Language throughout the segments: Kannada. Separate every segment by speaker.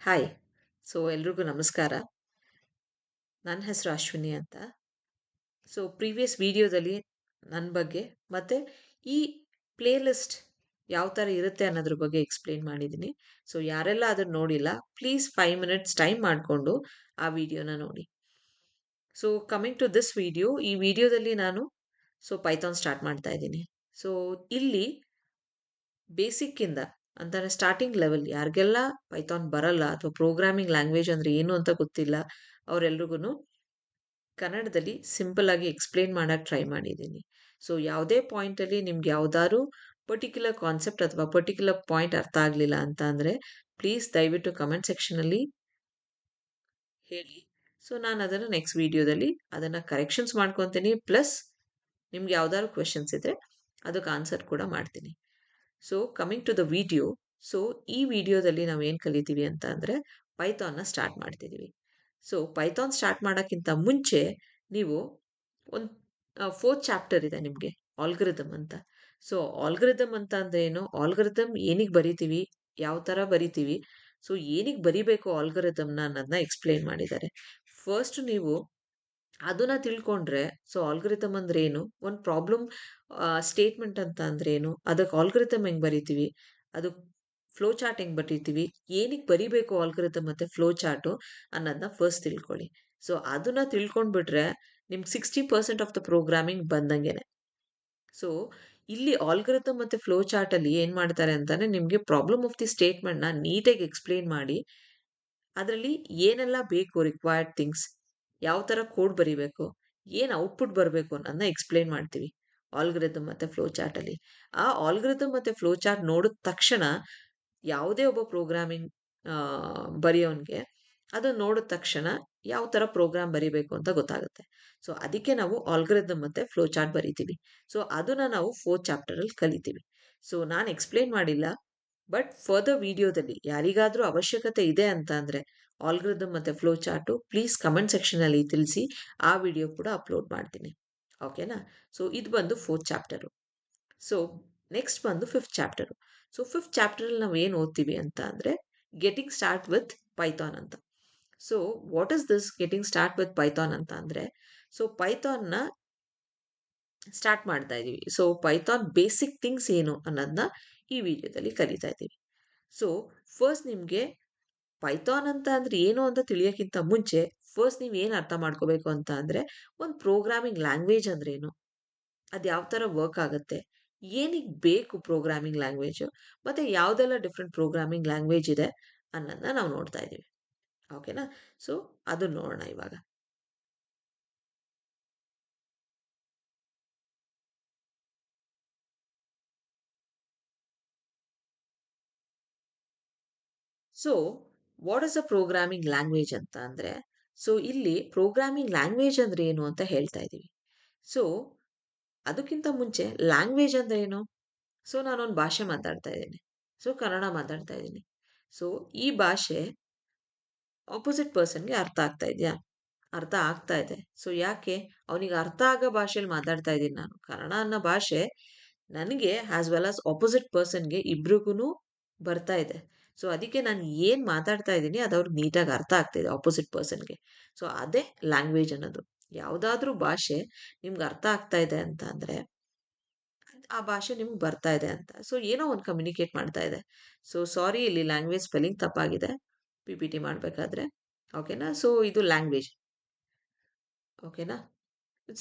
Speaker 1: ಹಾಯ್. ಎಲ್ರಿಗೂ ನಮಸ್ಕಾರ. ನನ್ನ ಹೆಸರು ಅಶ್ವಿನಿ ಅಂತ. ಪ್ರೀವಿಯಸ್ ವಿಡಿಯೋದಲ್ಲಿ ನನ್ನ ಬಗ್ಗೆ ಮತ್ತೆ ಈ ಪ್ಲೇ ಲಿಸ್ಟ್ ಯಾವ ಥರ ಇರುತ್ತೆ ಅನ್ನೋದ್ರ ಬಗ್ಗೆ ಎಕ್ಸ್‌ಪ್ಲೇನ್ ಮಾಡಿದ್ದೀನಿ. ಯಾರೆಲ್ಲ ಅದನ್ನ ನೋಡಿಲ್ಲ, ಪ್ಲೀಸ್ 5 ಮಿನಿಟ್ಸ್ ಟೈಮ್ ಮಾಡಿಕೊಂಡು ಆ ವಿಡಿಯೋನ ನೋಡಿ. ಕಮಿಂಗ್ ಟು ದಿಸ್ ವಿಡಿಯೋ, ಈ ವಿಡಿಯೋದಲ್ಲಿ ನಾನು ಪೈಥಾನ್ ಸ್ಟಾರ್ಟ್ ಮಾಡ್ತಾ ಇದ್ದೀನಿ. ಇಲ್ಲಿ ಬೇಸಿಕ್ಕಿಂದ ಅಂದರೆ ಸ್ಟಾರ್ಟಿಂಗ್ ಲೆವೆಲ್ ಯಾರಿಗೆಲ್ಲ ಪೈಥಾನ್ ಬರಲ್ಲ ಅಥವಾ ಪ್ರೋಗ್ರಾಮಿಂಗ್ ಲ್ಯಾಂಗ್ವೇಜ್ ಅಂದರೆ ಏನು ಅಂತ ಗೊತ್ತಿಲ್ಲ ಅವರೆಲ್ರಿಗೂ ಕನ್ನಡದಲ್ಲಿ ಸಿಂಪಲ್ ಆಗಿ ಎಕ್ಸ್ಪ್ಲೇನ್ ಮಾಡೋಕ್ಕೆ ಟ್ರೈ ಮಾಡಿದ್ದೀನಿ. ಯಾವುದೇ ಪಾಯಿಂಟಲ್ಲಿ ನಿಮ್ಗೆ ಯಾವ್ದಾದ್ರು ಪರ್ಟಿಕ್ಯುಲರ್ ಕಾನ್ಸೆಪ್ಟ್ ಅಥವಾ ಪರ್ಟಿಕ್ಯುಲರ್ ಪಾಯಿಂಟ್ ಅರ್ಥ ಆಗಲಿಲ್ಲ ಅಂತ ಅಂದರೆ ಪ್ಲೀಸ್ ದಯವಿಟ್ಟು ಕಮೆಂಟ್ ಸೆಕ್ಷನಲ್ಲಿ ಹೇಳಿ. ನಾನು ಅದನ್ನು ನೆಕ್ಸ್ಟ್ ವಿಡಿಯೋದಲ್ಲಿ ಅದನ್ನು ಕರೆಕ್ಷನ್ಸ್ ಮಾಡ್ಕೊತೀನಿ. ಪ್ಲಸ್ ನಿಮ್ಗೆ ಯಾವ್ದಾದ್ರು ಕ್ವೆಶನ್ಸ್ ಇದ್ದರೆ ಅದಕ್ಕೆ ಆನ್ಸರ್ ಕೂಡ ಮಾಡ್ತೀನಿ. ಕಮಿಂಗ್ ಟು ದ ವಿಡಿಯೋ, ಈ ವಿಡಿಯೋದಲ್ಲಿ ನಾವು ಏನು ಕಲಿತೀವಿ ಅಂತ ಅಂದರೆ ಪೈಥಾನ್ನ ಸ್ಟಾರ್ಟ್ ಮಾಡ್ತಿದ್ದೀವಿ. ಪೈಥಾನ್ ಸ್ಟಾರ್ಟ್ ಮಾಡೋಕ್ಕಿಂತ ಮುಂಚೆ ನೀವು ಒಂದು 4th ಚಾಪ್ಟರ್ ಇದೆ ನಿಮಗೆ, ಆಲ್ಗರಿದಮ್ ಅಂತ. ಆಲ್ಗರಿದಮ್ ಅಂತ ಅಂದರೆ ಏನು, ಆಲ್ಗರಿದಮ್ ಏನಿಗೆ ಬರಿತೀವಿ, ಯಾವ ಥರ ಬರಿತೀವಿ, ಏನಿಗೆ ಬರಿಬೇಕು ಆಲ್ಗರಿದಮ್ನ ಅನ್ನೋದನ್ನ ಎಕ್ಸ್ಪ್ಲೇನ್ ಮಾಡಿದ್ದಾರೆ. ಫಸ್ಟ್ ನೀವು ಅದನ್ನ ತಿಳ್ಕೊಂಡ್ರೆ ಆಲ್ಗರಿದಮ್ ಅಂದ್ರೆ ಏನು, ಒಂದು ಪ್ರಾಬ್ಲಮ್ ಸ್ಟೇಟ್ಮೆಂಟ್ ಅಂತ ಅಂದ್ರೆ ಏನು, ಅದಕ್ಕೆ ಆಲ್ಗರಿದಮ್ ಹೆಂಗೆ ಬರಿತೀವಿ, ಅದು ಫ್ಲೋ ಚಾರ್ಟ್ ಹೆಂಗೆ ಬರೀತೀವಿ, ಏನಿಗೆ ಬರಿಬೇಕು ಆಲ್ಗರಿದಮ್ ಮತ್ತು ಫ್ಲೋ ಚಾರ್ಟು ಅನ್ನೋದನ್ನ ಫಸ್ಟ್ ತಿಳ್ಕೊಳ್ಳಿ. ಅದನ್ನ ತಿಳ್ಕೊಂಡ್ಬಿಟ್ರೆ ನಿಮ್ಗೆ 60% ಆಫ್ ದ ಪ್ರೋಗ್ರಾಮಿಂಗ್ ಬಂದಂಗೆನೆ. ಇಲ್ಲಿ ಆಲ್ಗರಿದಮ್ ಮತ್ತು ಫ್ಲೋ ಚಾರ್ಟಲ್ಲಿ ಏನು ಮಾಡ್ತಾರೆ ಅಂತಂದರೆ ನಿಮಗೆ ಪ್ರಾಬ್ಲಮ್ ಆಫ್ ದಿ ಸ್ಟೇಟ್ಮೆಂಟ್ನ ನೀಟಾಗಿ ಎಕ್ಸ್ಪ್ಲೇನ್ ಮಾಡಿ ಅದರಲ್ಲಿ ಏನೆಲ್ಲ ಬೇಕು ರಿಕ್ವೈರ್ಡ್ ಥಿಂಗ್ಸ್, ಯಾವ ಥರ ಕೋಡ್ ಬರಿಬೇಕು, ಏನು ಔಟ್ಪುಟ್ ಬರಬೇಕು ಅನ್ನೋದನ್ನ ಎಕ್ಸ್ಪ್ಲೇನ್ ಮಾಡ್ತೀವಿ ಆಲ್ಗರಿದಮ್ ಮತ್ತು ಫ್ಲೋ ಚಾರ್ಟಲ್ಲಿ. ಆ ಆಲ್ಗರಿದಮ್ ಮತ್ತು ಫ್ಲೋ ಚಾರ್ಟ್ ನೋಡಿದ ತಕ್ಷಣ ಯಾವುದೇ ಒಬ್ಬ ಪ್ರೋಗ್ರಾಮಿಂಗ್ ಬರೆಯೋನಿಗೆ ಅದನ್ನು ನೋಡಿದ ತಕ್ಷಣ ಯಾವ ಥರ ಪ್ರೋಗ್ರಾಮ್ ಬರಿಬೇಕು ಅಂತ ಗೊತ್ತಾಗುತ್ತೆ. ಅದಕ್ಕೆ ನಾವು ಆಲ್ಗರಿದಮ್ ಮತ್ತು ಫ್ಲೋ ಚಾರ್ಟ್ ಬರಿತೀವಿ. ಅದನ್ನು ನಾವು 4th ಚಾಪ್ಟರಲ್ಲಿ ಕಲಿತೀವಿ. ನಾನು ಎಕ್ಸ್ಪ್ಲೇನ್ ಮಾಡಿಲ್ಲ, ಬಟ್ ಫರ್ದರ್ ವಿಡಿಯೋದಲ್ಲಿ ಯಾರಿಗಾದರೂ ಅವಶ್ಯಕತೆ ಇದೆ ಅಂತ ಅಂದರೆ ಆಲ್ಗರಿದಮ್ ಮತ್ತು ಫ್ಲೋ ಚಾರ್ಟು ಪ್ಲೀಸ್ ಕಮೆಂಟ್ ಸೆಕ್ಷನಲ್ಲಿ ತಿಳಿಸಿ, ಆ ವಿಡಿಯೋ ಕೂಡ ಅಪ್ಲೋಡ್ ಮಾಡ್ತೀನಿ. ಓಕೆನಾ? ಇದು ಬಂದು 4th ಚಾಪ್ಟರು. ನೆಕ್ಸ್ಟ್ ಬಂದು 5th ಚಾಪ್ಟರು. 5th ಚಾಪ್ಟರಲ್ಲಿ ನಾವು ಏನು ಓದ್ತೀವಿ ಅಂತ ಅಂದರೆ ಗೆಟಿಂಗ್ ಸ್ಟಾರ್ಟ್ ವಿತ್ ಪೈಥಾನ್ ಅಂತ. What is this getting start with Python ಅಂತ ಅಂದರೆ ಪೈಥಾನ್ನ ಸ್ಟಾರ್ಟ್ ಮಾಡ್ತಾ ಇದ್ದೀವಿ. ಪೈಥಾನ್ ಬೇಸಿಕ್ ಥಿಂಗ್ಸ್ ಏನು ಅನ್ನೋದನ್ನ ಈ ವಿಡಿಯೋದಲ್ಲಿ ಕಲಿತಾ ಇದ್ದೀವಿ. ಫಸ್ಟ್ ನಿಮಗೆ ಪೈಥಾನ್ ಅಂತ ಅಂದರೆ ಏನು ಅಂತ ತಿಳಿಯೋಕ್ಕಿಂತ ಮುಂಚೆ ಫಸ್ಟ್ ನೀವು ಏನು ಅರ್ಥ ಮಾಡ್ಕೋಬೇಕು ಅಂತ ಅಂದರೆ ಒಂದು ಪ್ರೋಗ್ರಾಮಿಂಗ್ ಲ್ಯಾಂಗ್ವೇಜ್ ಅಂದ್ರೆ ಏನು, ಅದು ಯಾವ ಥರ ವರ್ಕ್ ಆಗುತ್ತೆ, ಏನಿಗೆ ಬೇಕು ಪ್ರೋಗ್ರಾಮಿಂಗ್ ಲ್ಯಾಂಗ್ವೇಜು, ಮತ್ತು ಯಾವುದೆಲ್ಲ ಡಿಫ್ರೆಂಟ್ ಪ್ರೋಗ್ರಾಮಿಂಗ್ ಲ್ಯಾಂಗ್ವೇಜ್ ಇದೆ ಅನ್ನೋದನ್ನ ನಾವು ನೋಡ್ತಾ ಇದ್ದೀವಿ. ಓಕೆನಾ? ಅದು ನೋಡೋಣ ಇವಾಗ. What is a programming language ಅಂತ ಅಂದರೆ ಇಲ್ಲಿ ಪ್ರೋಗ್ರಾಮಿಂಗ್ ಲ್ಯಾಂಗ್ವೇಜ್ ಅಂದರೆ ಏನು ಅಂತ ಹೇಳ್ತಾ ಇದ್ದೀವಿ. ಅದಕ್ಕಿಂತ ಮುಂಚೆ ಲ್ಯಾಂಗ್ವೇಜ್ ಅಂದರೆ ಏನು? ನಾನೊಂದು ಭಾಷೆ ಮಾತಾಡ್ತಾ ಇದ್ದೀನಿ. ಕನ್ನಡ ಮಾತಾಡ್ತಾ ಇದ್ದೀನಿ. ಈ ಭಾಷೆ ಆಪೋಸಿಟ್ ಪರ್ಸನ್ಗೆ ಅರ್ಥ ಆಗ್ತಾ ಇದೆಯಾ? ಅರ್ಥ ಆಗ್ತಾ ಇದೆ. ಯಾಕೆ? ಅವನಿಗೆ ಅರ್ಥ ಆಗೋ ಭಾಷೆಯಲ್ಲಿ ಮಾತಾಡ್ತಾ ಇದ್ದೀನಿ ನಾನು. ಕನ್ನಡ ಅನ್ನೋ ಭಾಷೆ ನನಗೆ ಆಸ್ ವೆಲ್ ಆಸ್ ಆಪೋಸಿಟ್ ಪರ್ಸನ್ಗೆ ಇಬ್ರಿಗೂ ಬರ್ತಾ ಇದೆ. ಅದಕ್ಕೆ ನಾನು ಏನು ಮಾತಾಡ್ತಾ ಇದ್ದೀನಿ ಅದು ಅವ್ರಿಗೆ ನೀಟಾಗಿ ಅರ್ಥ ಆಗ್ತಿದೆ ಆಪೋಸಿಟ್ ಪರ್ಸನ್ಗೆ. ಅದೇ ಲ್ಯಾಂಗ್ವೇಜ್ ಅನ್ನೋದು. ಯಾವುದಾದ್ರೂ ಭಾಷೆ ನಿಮ್ಗೆ ಅರ್ಥ ಆಗ್ತಾ ಇದೆ ಅಂತ ಅಂದರೆ ಆ ಭಾಷೆ ನಿಮ್ಗೆ ಬರ್ತಾ ಇದೆ ಅಂತ. ಏನೋ ಒಂದು ಕಮ್ಯುನಿಕೇಟ್ ಮಾಡ್ತಾ ಇದೆ. ಸಾರಿ, ಇಲ್ಲಿ ಲ್ಯಾಂಗ್ವೇಜ್ ಸ್ಪೆಲ್ಲಿಂಗ್ ತಪ್ಪಾಗಿದೆ ಪಿ ಪಿ ಟಿ ಮಾಡಬೇಕಾದ್ರೆ. ಓಕೆನಾ? ಇದು ಲ್ಯಾಂಗ್ವೇಜ್. ಓಕೆನಾ?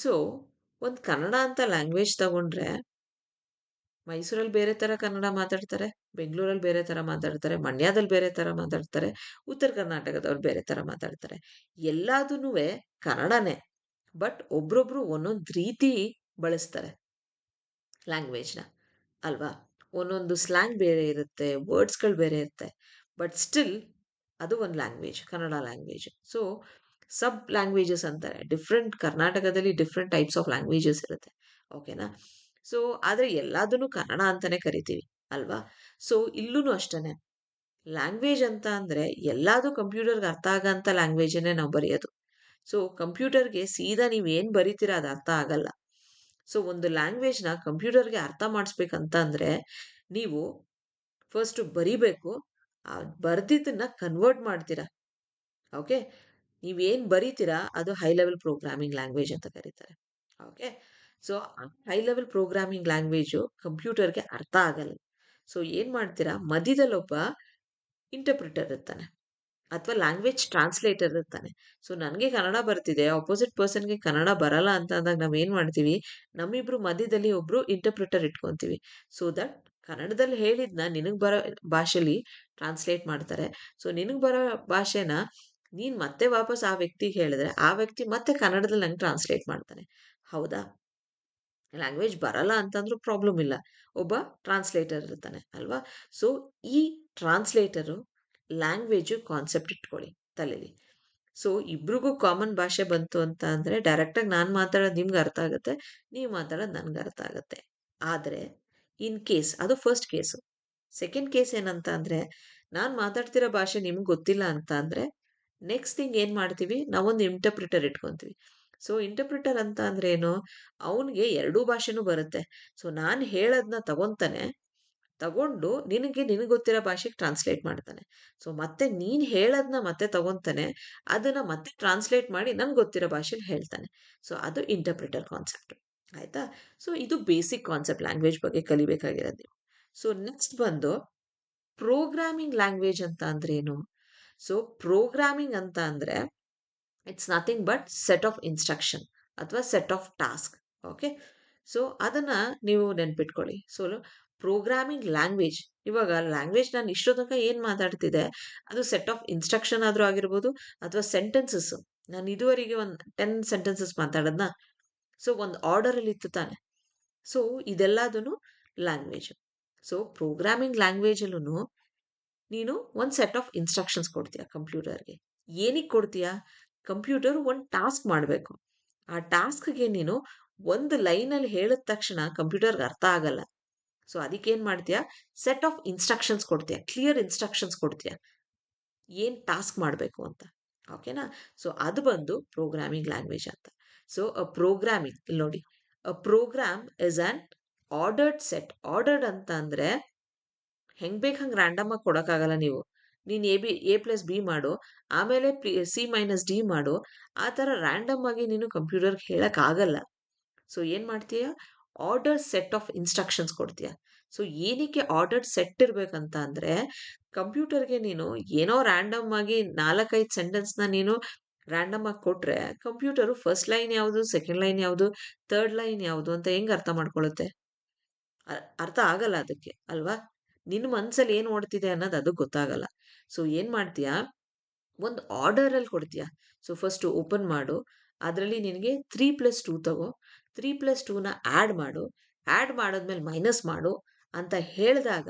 Speaker 1: ಒಂದು ಕನ್ನಡ ಅಂತ ಲ್ಯಾಂಗ್ವೇಜ್ ತಗೊಂಡ್ರೆ ಮೈಸೂರಲ್ಲಿ ಬೇರೆ ಥರ ಕನ್ನಡ ಮಾತಾಡ್ತಾರೆ, ಬೆಂಗಳೂರಲ್ಲಿ ಬೇರೆ ಥರ ಮಾತಾಡ್ತಾರೆ, ಮಂಡ್ಯದಲ್ಲಿ ಬೇರೆ ಥರ ಮಾತಾಡ್ತಾರೆ, ಉತ್ತರ ಕರ್ನಾಟಕದವ್ರು ಬೇರೆ ಥರ ಮಾತಾಡ್ತಾರೆ. ಎಲ್ಲದೂ ಕನ್ನಡನೇ, ಬಟ್ ಒಬ್ರೊಬ್ರು ಒಂದೊಂದು ರೀತಿ ಬಳಸ್ತಾರೆ ಲ್ಯಾಂಗ್ವೇಜ್ನ, ಅಲ್ವಾ? ಒಂದೊಂದು ಸ್ಲ್ಯಾಂಗ್ ಬೇರೆ ಇರುತ್ತೆ, ವರ್ಡ್ಸ್ಗಳು ಬೇರೆ ಇರುತ್ತೆ, ಬಟ್ ಸ್ಟಿಲ್ ಅದು ಒಂದು ಲ್ಯಾಂಗ್ವೇಜ್, ಕನ್ನಡ ಲ್ಯಾಂಗ್ವೇಜ್. ಸಬ್ ಲ್ಯಾಂಗ್ವೇಜಸ್ ಅಂತಾರೆ. ಡಿಫ್ರೆಂಟ್ ಕರ್ನಾಟಕದಲ್ಲಿ ಡಿಫ್ರೆಂಟ್ ಟೈಪ್ಸ್ ಆಫ್ ಲ್ಯಾಂಗ್ವೇಜಸ್ ಇರುತ್ತೆ. ಓಕೆನಾ? ಆದರೆ ಎಲ್ಲದನ್ನು ಕನ್ನಡ ಅಂತಲೇ ಕರಿತೀವಿ, ಅಲ್ವಾ? ಇಲ್ಲೂ ಅಷ್ಟೇ. ಲ್ಯಾಂಗ್ವೇಜ್ ಅಂತ ಅಂದರೆ ಎಲ್ಲದೂ ಕಂಪ್ಯೂಟರ್ಗೆ ಅರ್ಥ ಆಗೋಂಥ ಲ್ಯಾಂಗ್ವೇಜನ್ನೇ ನಾವು ಬರೆಯೋದು. ಕಂಪ್ಯೂಟರ್ಗೆ ಸೀದಾ ನೀವು ಏನು ಬರಿತೀರ ಅದು ಅರ್ಥ ಆಗಲ್ಲ. ಒಂದು ಲ್ಯಾಂಗ್ವೇಜ್ನ ಕಂಪ್ಯೂಟರ್ಗೆ ಅರ್ಥ ಮಾಡಿಸ್ಬೇಕಂತ ಅಂದರೆ ನೀವು ಫಸ್ಟು ಬರಿಬೇಕು, ಬರ್ದಿದ್ದನ್ನ ಕನ್ವರ್ಟ್ ಮಾಡ್ತೀರಾ. ಓಕೆ, ನೀವೇನು ಬರೀತೀರಾ ಅದು ಹೈ ಲೆವೆಲ್ ಪ್ರೋಗ್ರಾಮಿಂಗ್ ಲ್ಯಾಂಗ್ವೇಜ್ ಅಂತ ಕರೀತಾರೆ. Okay, so high level programming language ಕಂಪ್ಯೂಟರ್ಗೆ ಅರ್ಥ ಆಗಲ್ಲ. ಸೊ ಏನು ಮಾಡ್ತೀರಾ, ಮಧ್ಯದಲ್ಲೊಬ್ಬ ಇಂಟರ್ಪ್ರಿಟರ್ ಇರ್ತಾನೆ ಅಥವಾ ಲ್ಯಾಂಗ್ವೇಜ್ ಟ್ರಾನ್ಸ್ಲೇಟರ್ ಇರ್ತಾನೆ. ಸೊ ನನಗೆ ಕನ್ನಡ ಬರ್ತಿದೆ, ಅಪೋಸಿಟ್ ಪರ್ಸನ್ಗೆ ಕನ್ನಡ ಬರಲ್ಲ ಅಂತ ಅಂದಾಗ ನಾವೇನು ಮಾಡ್ತೀವಿ, ನಮ್ಮಿಬ್ರು ಮಧ್ಯದಲ್ಲಿ ಒಬ್ರು ಇಂಟರ್ಪ್ರಿಟರ್ ಇಟ್ಕೊತೀವಿ. ಸೊ ದಟ್ ಕನ್ನಡದಲ್ಲಿ ಹೇಳಿದ್ನ ನಿನಗೆ ಬರೋ ಭಾಷೆಲಿ ಟ್ರಾನ್ಸ್ಲೇಟ್ ಮಾಡ್ತಾರೆ. ಸೊ ನಿನಗೆ ಬರೋ ಭಾಷೆನ ನೀನು ಮತ್ತೆ ವಾಪಸ್ ಆ ವ್ಯಕ್ತಿಗೆ ಹೇಳಿದ್ರೆ ಆ ವ್ಯಕ್ತಿ ಮತ್ತೆ ಕನ್ನಡದಲ್ಲಿ ನಂಗೆ ಟ್ರಾನ್ಸ್ಲೇಟ್ ಮಾಡ್ತಾನೆ. ಹೌದಾ? ಲ್ಯಾಂಗ್ವೇಜ್ ಬರಲ್ಲ ಅಂತಂದ್ರೂ ಪ್ರಾಬ್ಲಮ್ ಇಲ್ಲ, ಒಬ್ಬ ಟ್ರಾನ್ಸ್ಲೇಟರ್ ಇರ್ತಾನೆ ಅಲ್ವಾ? ಸೊ ಈ ಟ್ರಾನ್ಸ್ಲೇಟರು ಲ್ಯಾಂಗ್ವೇಜು ಕಾನ್ಸೆಪ್ಟ್ ಇಟ್ಕೊಳ್ಳಿ ತಲೆಯಲ್ಲಿ. ಸೊ ಇಬ್ರಿಗೂ ಕಾಮನ್ ಭಾಷೆ ಬಂತು ಅಂತ ಅಂದರೆ ಡೈರೆಕ್ಟಾಗಿ ನಾನು ಮಾತಾಡೋದು ನಿಮ್ಗೆ ಅರ್ಥ ಆಗುತ್ತೆ, ನೀವು ಮಾತಾಡೋದು ನನಗೆ ಅರ್ಥ ಆಗುತ್ತೆ. ಆದರೆ ಇನ್ ಕೇಸ್ ಅದು ಫಸ್ಟ್ ಕೇಸು. ಸೆಕೆಂಡ್ ಕೇಸ್ ಏನಂತ ಅಂದರೆ, ನಾನು ಮಾತಾಡ್ತಿರೋ ಭಾಷೆ ನಿಮ್ಗೆ ಗೊತ್ತಿಲ್ಲ ಅಂತ ಅಂದರೆ ನೆಕ್ಸ್ಟ್ ಥಿಂಗ್ ಏನು ಮಾಡ್ತೀವಿ, ನಾವೊಂದು ಇಂಟರ್ಪ್ರಿಟರ್ ಇಟ್ಕೊತೀವಿ. ಸೊ ಇಂಟರ್ಪ್ರಿಟರ್ ಅಂತ ಅಂದರೆ ಏನು, ಅವನಿಗೆ ಎರಡೂ ಭಾಷೆನೂ ಬರುತ್ತೆ. ಸೊ ನಾನು ಹೇಳೋದನ್ನ ತಗೊಂಡು ನಿನಗೆ ಗೊತ್ತಿರೋ ಭಾಷೆಗೆ ಟ್ರಾನ್ಸ್ಲೇಟ್ ಮಾಡ್ತಾನೆ. ಸೊ ಮತ್ತೆ ನೀನು ಹೇಳೋದನ್ನ ಮತ್ತೆ ತಗೊತಾನೆ, ಅದನ್ನು ಮತ್ತೆ ಟ್ರಾನ್ಸ್ಲೇಟ್ ಮಾಡಿ ನನಗೆ ಗೊತ್ತಿರೋ ಭಾಷೆಲಿ ಹೇಳ್ತಾನೆ. ಸೊ ಅದು ಇಂಟರ್ಪ್ರಿಟರ್ ಕಾನ್ಸೆಪ್ಟ್. ಆಯಿತಾ? ಸೊ ಇದು ಬೇಸಿಕ್ ಕಾನ್ಸೆಪ್ಟ್ ಲ್ಯಾಂಗ್ವೇಜ್ ಬಗ್ಗೆ ಕಲಿಬೇಕಾಗಿರೋದು ನೀವು. ಸೊ ನೆಕ್ಸ್ಟ್ ಬಂದು ಪ್ರೋಗ್ರಾಮಿಂಗ್ ಲ್ಯಾಂಗ್ವೇಜ್ ಅಂತ ಅಂದ್ರೆ ಏನು? ಸೊ ಪ್ರೋಗ್ರಾಮಿಂಗ್ ಅಂತ ಅಂದರೆ it's nothing but set of instruction ಅಥವಾ set of task. Okay, so ಅದನ್ನು ನೀವು ನೆನ್ಪಿಟ್ಕೊಳ್ಳಿ. ಸೊ ಪ್ರೋಗ್ರಾಮಿಂಗ್ ಲ್ಯಾಂಗ್ವೇಜ್, ಇವಾಗ ಲ್ಯಾಂಗ್ವೇಜ್ ನಾನು ಇಷ್ಟೋ ತನಕ ಏನು ಮಾತಾಡ್ತಿದ್ದೆ ಅದು ಸೆಟ್ ಆಫ್ ಇನ್ಸ್ಟ್ರಕ್ಷನ್ ಆದರೂ ಆಗಿರ್ಬೋದು ಅಥವಾ ಸೆಂಟೆನ್ಸಸ್. ನಾನು ಇದುವರೆಗೆ ಒಂದು 10 ಸೆಂಟೆನ್ಸಸ್ ಮಾತಾಡೋದನ್ನ, ಸೊ ಒಂದು ಆರ್ಡರಲ್ಲಿ ಇತ್ತು ತಾನೆ. ಸೊ ಇದೆಲ್ಲದೂ ಲ್ಯಾಂಗ್ವೇಜ್. ಸೊ ಪ್ರೋಗ್ರಾಮಿಂಗ್ ಲ್ಯಾಂಗ್ವೇಜಲ್ಲೂ ನೀನು ಒಂದು ಸೆಟ್ ಆಫ್ ಇನ್ಸ್ಟ್ರಕ್ಷನ್ಸ್ ಕೊಡ್ತೀಯ ಕಂಪ್ಯೂಟರ್ಗೆ. ಏನಕ್ಕೆ ಕೊಡ್ತೀಯಾ? ಕಂಪ್ಯೂಟರ್ ಒಂದು ಟಾಸ್ಕ್ ಮಾಡಬೇಕು. ಆ ಟಾಸ್ಕ್ಗೆ ನೀನು ಒಂದು ಲೈನಲ್ಲಿ ಹೇಳಿದ ತಕ್ಷಣ ಕಂಪ್ಯೂಟರ್ಗೆ ಅರ್ಥ ಆಗಲ್ಲ. ಸೊ ಅದಕ್ಕೇನು ಮಾಡ್ತೀಯಾ, ಸೆಟ್ ಆಫ್ ಇನ್ಸ್ಟ್ರಕ್ಷನ್ಸ್ ಕೊಡ್ತೀಯ, ಕ್ಲಿಯರ್ ಇನ್ಸ್ಟ್ರಕ್ಷನ್ಸ್ ಕೊಡ್ತೀಯ ಏನು ಟಾಸ್ಕ್ ಮಾಡಬೇಕು ಅಂತ. ಓಕೆನಾ? ಸೊ ಅದು ಬಂದು ಪ್ರೋಗ್ರಾಮಿಂಗ್ ಲ್ಯಾಂಗ್ವೇಜ್ ಅಂತ. ಸೊ ಪ್ರೋಗ್ರಾಮಿಂಗ್ ಇಲ್ಲಿ ನೋಡಿ, a program is an ordered set. Ordered ಅಂತ ಅಂದರೆ ಹೆಂಗೆ ಬೇಕು ಹಂಗೆ ರ್ಯಾಂಡಮ್ ಆಗಿ ಕೊಡೋಕ್ಕಾಗಲ್ಲ. ನೀನು A+B ಮಾಡು, ಆಮೇಲೆ C-D ಮಾಡು, ಆ ಥರ ರ್ಯಾಂಡಮ್ ಆಗಿ ನೀನು ಕಂಪ್ಯೂಟರ್ಗೆ ಹೇಳೋಕ್ಕಾಗಲ್ಲ. ಸೊ ಏನು ಮಾಡ್ತೀಯ, ಆರ್ಡರ್ ಸೆಟ್ ಆಫ್ ಇನ್ಸ್ಟ್ರಕ್ಷನ್ಸ್ ಕೊಡ್ತೀಯ. ಸೊ ಏನಕ್ಕೆ ಆರ್ಡರ್ಡ್ ಸೆಟ್ ಇರಬೇಕಂತ ಅಂದರೆ, ಕಂಪ್ಯೂಟರ್ಗೆ ನೀನು ಏನೋ ರ್ಯಾಂಡಮ್ ಆಗಿ 4-5 ಸೆಂಟೆನ್ಸ್ನ ನೀನು ರ್ಯಾಂಡಮ್ ಆಗಿ ಕೊಟ್ಟರೆ ಕಂಪ್ಯೂಟರು ಫಸ್ಟ್ ಲೈನ್ ಯಾವುದು, ಸೆಕೆಂಡ್ ಲೈನ್ ಯಾವುದು, ಥರ್ಡ್ ಲೈನ್ ಯಾವುದು ಅಂತ ಹೆಂಗೆ ಅರ್ಥ ಮಾಡ್ಕೊಳ್ಳುತ್ತೆ? ಅರ್ಥ ಆಗಲ್ಲ ಅದಕ್ಕೆ ಅಲ್ವಾ? ನಿನ್ನ ಮನಸ್ಸಲ್ಲಿ ಏನು ಓಡ್ತಿದೆ ಅನ್ನೋದು ಅದು ಗೊತ್ತಾಗಲ್ಲ. ಸೊ ಏನು ಮಾಡ್ತೀಯ, ಒಂದು ಆರ್ಡರಲ್ಲಿ ಕೊಡ್ತೀಯ. ಸೊ ಫಸ್ಟು ಓಪನ್ ಮಾಡು, ಅದರಲ್ಲಿ ನಿನಗೆ 3+2 ತಗೋ, 3+2ನ ಆ್ಯಡ್ ಮಾಡು, ಆ್ಯಡ್ ಮಾಡಿದ್ಮೇಲೆ ಮೈನಸ್ ಮಾಡು ಅಂತ ಹೇಳಿದಾಗ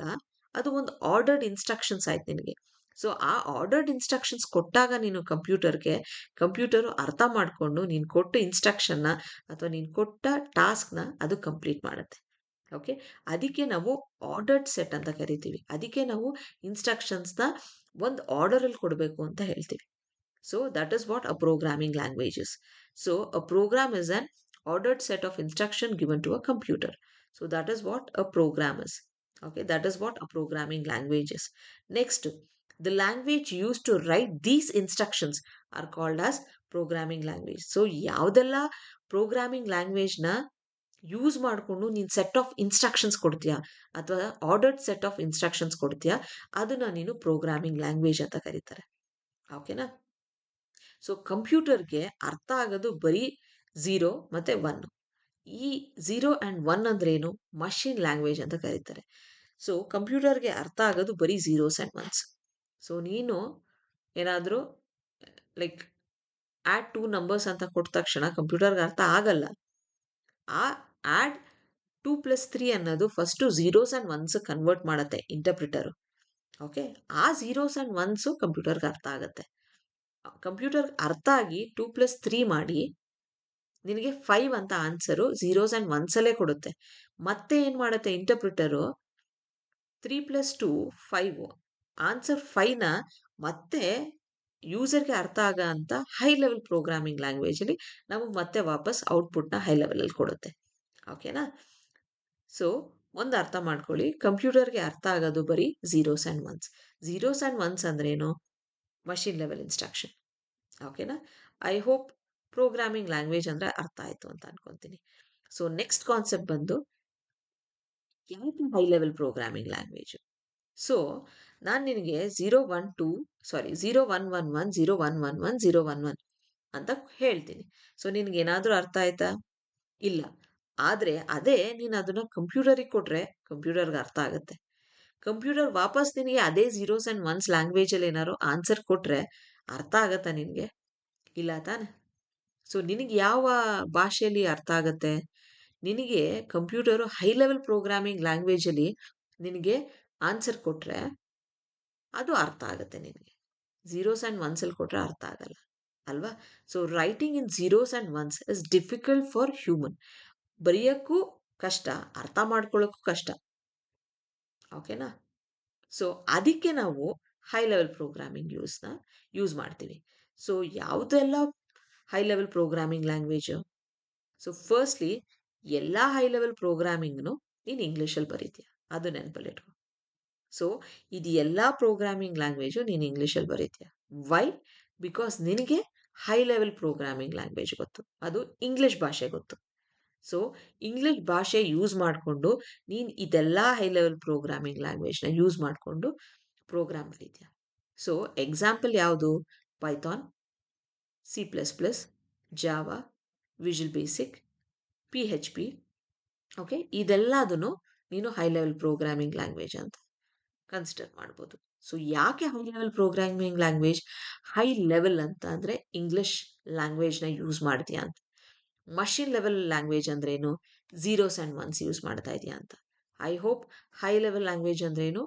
Speaker 1: ಅದು ಒಂದು ಆರ್ಡರ್ಡ್ ಇನ್ಸ್ಟ್ರಕ್ಷನ್ಸ್ ಆಯ್ತು ನಿನಗೆ. ಸೊ ಆ ಆರ್ಡರ್ಡ್ ಇನ್ಸ್ಟ್ರಕ್ಷನ್ಸ್ ಕೊಟ್ಟಾಗ ನೀನು ಕಂಪ್ಯೂಟರು ಅರ್ಥ ಮಾಡಿಕೊಂಡು ನೀನು ಕೊಟ್ಟ ಇನ್ಸ್ಟ್ರಕ್ಷನ್ನ ಅಥವಾ ನೀನು ಕೊಟ್ಟ ಟಾಸ್ಕ್ನ ಅದು ಕಂಪ್ಲೀಟ್ ಮಾಡುತ್ತೆ. ಓಕೆ, ಅದಕ್ಕೆ ನಾವು ಆರ್ಡರ್ಡ್ ಸೆಟ್ ಅಂತ ಕರಿತೀವಿ. ಅದಕ್ಕೆ ನಾವು ಇನ್ಸ್ಟ್ರಕ್ಷನ್ಸ್ನ ಒಂದು ಆರ್ಡರಲ್ಲಿ ಕೊಡಬೇಕು ಅಂತ ಹೇಳ್ತೀವಿ. So that is what a programming language is. So a program is an ordered set of instruction given to a computer. So that is what a program is. Okay, that is what a programming language is. Next, the language used to write these instructions are called as programming language. So ಯಾವುದೆಲ್ಲ ಪ್ರೋಗ್ರಾಮಿಂಗ್ ಲ್ಯಾಂಗ್ವೇಜ್ನ ಯೂಸ್ ಮಾಡಿಕೊಂಡು ನೀನು ಸೆಟ್ ಆಫ್ ಇನ್ಸ್ಟ್ರಕ್ಷನ್ಸ್ ಕೊಡ್ತೀಯಾ ಅಥವಾ ಆರ್ಡರ್ಡ್ ಸೆಟ್ ಆಫ್ ಇನ್ಸ್ಟ್ರಕ್ಷನ್ಸ್ ಕೊಡ್ತೀಯಾ, ಅದನ್ನು ನೀನು ಪ್ರೋಗ್ರಾಮಿಂಗ್ ಲ್ಯಾಂಗ್ವೇಜ್ ಅಂತ ಕರೀತಾರೆ. ಓಕೆನಾ? ಸೊ ಕಂಪ್ಯೂಟರ್ಗೆ ಅರ್ಥ ಆಗೋದು ಬರೀ 0 ಮತ್ತು 1. ಈ 0 ಆ್ಯಂಡ್ 1 ಅಂದ್ರೇನು? ಮಷಿನ್ ಲ್ಯಾಂಗ್ವೇಜ್ ಅಂತ ಕರೀತಾರೆ. ಸೊ ಕಂಪ್ಯೂಟರ್ಗೆ ಅರ್ಥ ಆಗೋದು ಬರೀ 0s ಆ್ಯಂಡ್ 1s. ಸೊ ನೀನು ಏನಾದರೂ ಲೈಕ್ ಆ್ಯಡ್ 2 ನಂಬರ್ಸ್ ಅಂತ ಕೊಟ್ಟ ತಕ್ಷಣ ಕಂಪ್ಯೂಟರ್ಗೆ ಅರ್ಥ ಆಗಲ್ಲ. ಆ ಆ್ಯಡ್ 2+3 ಅನ್ನೋದು first 0s and 1s convert ಮಾಡುತ್ತೆ ಇಂಟರ್ಪ್ರಿಟರು. ಓಕೆ, ಆ 0s ಆ್ಯಂಡ್ 1s ಕಂಪ್ಯೂಟರ್ಗೆ ಅರ್ಥ ಆಗುತ್ತೆ. ಕಂಪ್ಯೂಟರ್ಗೆ ಅರ್ಥ ಆಗಿ 2+3 ಮಾಡಿ ನಿನಗೆ 5 ಅಂತ ಆನ್ಸರು 0s ಆ್ಯಂಡ್ 1ಸಲ್ಲೇ ಕೊಡುತ್ತೆ. ಮತ್ತೆ ಏನು ಮಾಡುತ್ತೆ ಇಂಟರ್ಪ್ರಿಟರು, 3+2 5 ಆನ್ಸರ್ 5ನ ಮತ್ತೆ ಯೂಸರ್ಗೆ ಅರ್ಥ ಆಗ ಅಂತ ಹೈ ಲೆವೆಲ್ ಪ್ರೋಗ್ರಾಮಿಂಗ್ ಲ್ಯಾಂಗ್ವೇಜಲ್ಲಿ ನಮಗೆ ಮತ್ತೆ ವಾಪಸ್ ಔಟ್ಪುಟ್ನ ಹೈ ಲೆವೆಲಲ್ಲಿ ಕೊಡುತ್ತೆ. ಓಕೆನಾ? ಸೊ ಒಂದು ಅರ್ಥ ಮಾಡ್ಕೊಳ್ಳಿ, ಕಂಪ್ಯೂಟರ್ಗೆ ಅರ್ಥ ಆಗೋದು ಬರೀ zeros and ones. Zeros and ones ಅಂದ್ರೇನು? Machine level instruction. ಓಕೆನಾ? ಐ ಹೋಪ್ ಪ್ರೋಗ್ರಾಮಿಂಗ್ ಲ್ಯಾಂಗ್ವೇಜ್ ಅಂದರೆ ಅರ್ಥ ಆಯಿತು ಅಂತ ಅನ್ಕೊತೀನಿ. ಸೊ ನೆಕ್ಸ್ಟ್ ಕಾನ್ಸೆಪ್ಟ್ ಬಂದು ಯಾಕೆ high level programming language. So ನಾನು ನಿನಗೆ 0 1 1 0 1 1 1 0 1 1 ಅಂತ ಹೇಳ್ತೀನಿ. ಸೊ ನಿನಗೇನಾದರೂ ಅರ್ಥ ಆಯ್ತಾ? ಇಲ್ಲ. ಆದರೆ ಅದೇ ನೀನು ಅದನ್ನ ಕಂಪ್ಯೂಟರಿಗೆ ಕೊಟ್ಟರೆ ಕಂಪ್ಯೂಟರ್ಗೆ ಅರ್ಥ ಆಗುತ್ತೆ. ಕಂಪ್ಯೂಟರ್ ವಾಪಸ್ ನಿನಗೆ ಅದೇ ಝೀರೋಸ್ ಆ್ಯಂಡ್ ಒನ್ಸ್ ಲ್ಯಾಂಗ್ವೇಜಲ್ಲಿ ಏನಾದ್ರು ಆನ್ಸರ್ ಕೊಟ್ಟರೆ ಅರ್ಥ ಆಗತ್ತಾ ನಿನಗೆ? ಇಲ್ಲ ತಾನೆ? ಸೊ ನಿನಗೆ ಯಾವ ಭಾಷೆಯಲ್ಲಿ ಅರ್ಥ ಆಗುತ್ತೆ? ನಿನಗೆ ಕಂಪ್ಯೂಟರು ಹೈ ಲೆವೆಲ್ ಪ್ರೋಗ್ರಾಮಿಂಗ್ ಲ್ಯಾಂಗ್ವೇಜಲ್ಲಿ ನಿನಗೆ ಆನ್ಸರ್ ಕೊಟ್ಟರೆ ಅದು ಅರ್ಥ ಆಗುತ್ತೆ ನಿನಗೆ. ಝೀರೋಸ್ ಆ್ಯಂಡ್ ಒನ್ಸಲ್ಲಿ ಕೊಟ್ಟರೆ ಅರ್ಥ ಆಗಲ್ಲ ಅಲ್ವಾ? So writing in zeros and ones is difficult for human. ಬರೆಯೋಕ್ಕೂ ಕಷ್ಟ, ಅರ್ಥ ಮಾಡ್ಕೊಳ್ಳೋಕ್ಕೂ ಕಷ್ಟ. ಓಕೆನಾ? ಸೊ ಅದಕ್ಕೆ ನಾವು ಹೈ ಲೆವೆಲ್ ಪ್ರೋಗ್ರಾಮಿಂಗ್ ಯೂಸ್ ಮಾಡ್ತೀವಿ. ಸೊ ಯಾವುದೆಲ್ಲ high level programming language? So firstly ಎಲ್ಲ ಹೈ ಲೆವೆಲ್ ಪ್ರೋಗ್ರಾಮಿಂಗ್ನು ನೀನು ಇಂಗ್ಲೀಷಲ್ಲಿ ಬರೀತೀಯ, ಅದು ನೆನಪಲ್ಲಿಟ್ಕೊ. ಸೊ ಇದು ಎಲ್ಲ ಪ್ರೋಗ್ರಾಮಿಂಗ್ ಲ್ಯಾಂಗ್ವೇಜು ನೀನು ಇಂಗ್ಲೀಷಲ್ಲಿ ಬರೀತೀಯ. ವೈ? ಬಿಕಾಸ್ ನಿನಗೆ ಹೈ ಲೆವೆಲ್ ಪ್ರೋಗ್ರಾಮಿಂಗ್ ಲ್ಯಾಂಗ್ವೇಜ್ ಗೊತ್ತು, ಅದು ಇಂಗ್ಲೀಷ್ ಭಾಷೆ ಗೊತ್ತು. ಸೊ ಇಂಗ್ಲೀಷ್ ಭಾಷೆ ಯೂಸ್ ಮಾಡಿಕೊಂಡು ನೀನು ಇದೆಲ್ಲ ಹೈ ಲೆವೆಲ್ ಪ್ರೋಗ್ರಾಮಿಂಗ್ ಲ್ಯಾಂಗ್ವೇಜ್ನ ಯೂಸ್ ಮಾಡಿಕೊಂಡು ಪ್ರೋಗ್ರಾಮ್ ಬರೀತೀಯ. ಸೊ ಎಕ್ಸಾಂಪಲ್ ಯಾವುದು? Python, C++, Java, visual basic, PHP. Okay, ಇದೆಲ್ಲದನ್ನು ನೀನು ಹೈ ಲೆವೆಲ್ ಪ್ರೋಗ್ರಾಮಿಂಗ್ ಲ್ಯಾಂಗ್ವೇಜ್ ಅಂತ ಕನ್ಸಿಡರ್ ಮಾಡ್ಬೋದು. ಸೊ ಯಾಕೆ high level programming language? High level ಅಂತ ಅಂದರೆ ಇಂಗ್ಲಿಷ್ ಲ್ಯಾಂಗ್ವೇಜ್ನ ಯೂಸ್ ಮಾಡ್ತೀಯಾ ಅಂತ. ಮಷಿನ್ ಲೆವೆಲ್ ಲ್ಯಾಂಗ್ವೇಜ್ ಅಂದ್ರೇನು? ಝೀರೋಸ್ ಆ್ಯಂಡ್ ಒನ್ಸ್ ಯೂಸ್ ಮಾಡ್ತಾ ಇದೆಯಾ ಅಂತ. I hope high level language ಅಂದ್ರೇನು,